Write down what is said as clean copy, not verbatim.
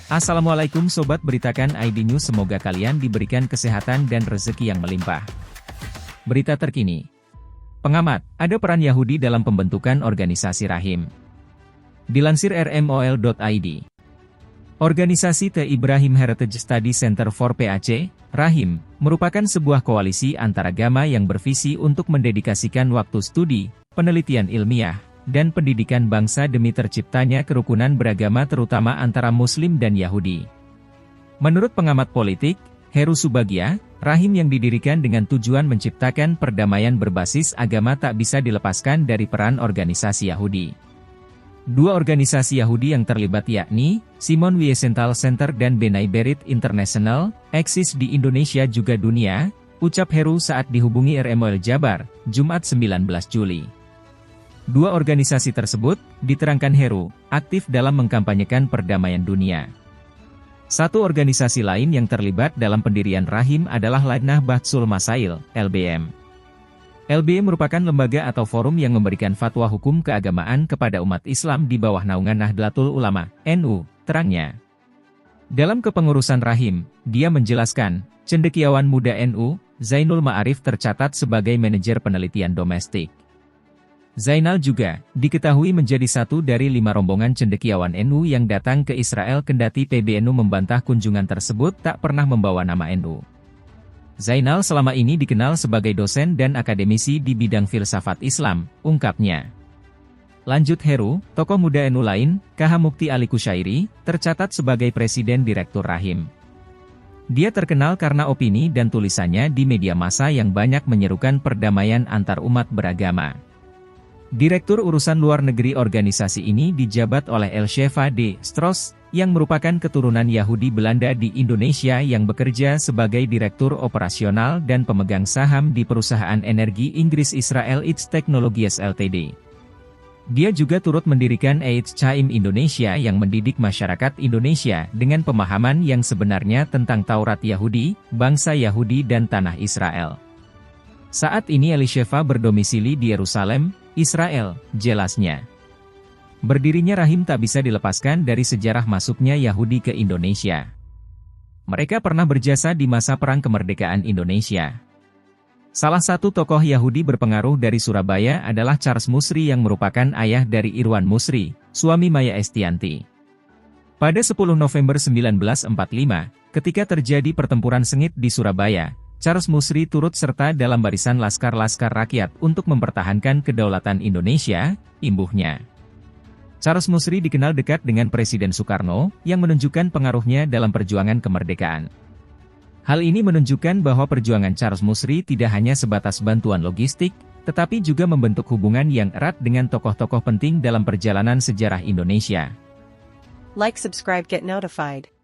Assalamualaikum Sobat Beritakan ID News, semoga kalian diberikan kesehatan dan rezeki yang melimpah. Berita terkini. Pengamat, ada peran Yahudi dalam pembentukan organisasi Rahim. Dilansir rmol.id. Organisasi The Ibrahim Heritage Study Center for PAC, Rahim, merupakan sebuah koalisi antaragama yang bervisi untuk mendedikasikan waktu studi, penelitian ilmiah, dan pendidikan bangsa demi terciptanya kerukunan beragama terutama antara Muslim dan Yahudi. Menurut pengamat politik, Heru Subagia, Rahim yang didirikan dengan tujuan menciptakan perdamaian berbasis agama tak bisa dilepaskan dari peran organisasi Yahudi. Dua organisasi Yahudi yang terlibat yakni, Simon Wiesenthal Center dan B'nai B'rith International, eksis di Indonesia juga dunia, ucap Heru saat dihubungi RMOL Jabar, Jumat 19 Juli. Dua organisasi tersebut, diterangkan Heru, aktif dalam mengkampanyekan perdamaian dunia. Satu organisasi lain yang terlibat dalam pendirian Rahim adalah Lajnah Bahthsul Masail, LBM. LBM merupakan lembaga atau forum yang memberikan fatwa hukum keagamaan kepada umat Islam di bawah naungan Nahdlatul Ulama, NU, terangnya. Dalam kepengurusan Rahim, dia menjelaskan, cendekiawan muda NU, Zainul Ma'arif tercatat sebagai manajer penelitian domestik. Zainal juga diketahui menjadi satu dari 5 rombongan cendekiawan NU yang datang ke Israel kendati PBNU membantah kunjungan tersebut tak pernah membawa nama NU. Zainal selama ini dikenal sebagai dosen dan akademisi di bidang filsafat Islam, ungkapnya. Lanjut Heru, tokoh muda NU lain, KH Mukti Ali Kusyairi, tercatat sebagai Presiden Direktur Rahim. Dia terkenal karena opini dan tulisannya di media massa yang banyak menyerukan perdamaian antar umat beragama. Direktur Urusan Luar Negeri organisasi ini dijabat oleh Elshefa D. Stross, yang merupakan keturunan Yahudi Belanda di Indonesia yang bekerja sebagai Direktur Operasional dan pemegang saham di perusahaan energi Inggris Israel It's Technologies Ltd. Dia juga turut mendirikan Eitz Chaim Indonesia yang mendidik masyarakat Indonesia dengan pemahaman yang sebenarnya tentang Taurat Yahudi, bangsa Yahudi dan tanah Israel. Saat ini Elshefa berdomisili di Yerusalem, Israel, jelasnya. Berdirinya Rahim tak bisa dilepaskan dari sejarah masuknya Yahudi ke Indonesia. Mereka pernah berjasa di masa Perang Kemerdekaan Indonesia. Salah satu tokoh Yahudi berpengaruh dari Surabaya adalah Charles Musri yang merupakan ayah dari Irwan Musri, suami Maya Estianty. Pada 10 November 1945, ketika terjadi pertempuran sengit di Surabaya, Charles Musri turut serta dalam barisan laskar-laskar rakyat untuk mempertahankan kedaulatan Indonesia, imbuhnya. Charles Musri dikenal dekat dengan Presiden Soekarno, yang menunjukkan pengaruhnya dalam perjuangan kemerdekaan. Hal ini menunjukkan bahwa perjuangan Charles Musri tidak hanya sebatas bantuan logistik, tetapi juga membentuk hubungan yang erat dengan tokoh-tokoh penting dalam perjalanan sejarah Indonesia. Like, subscribe, get notified.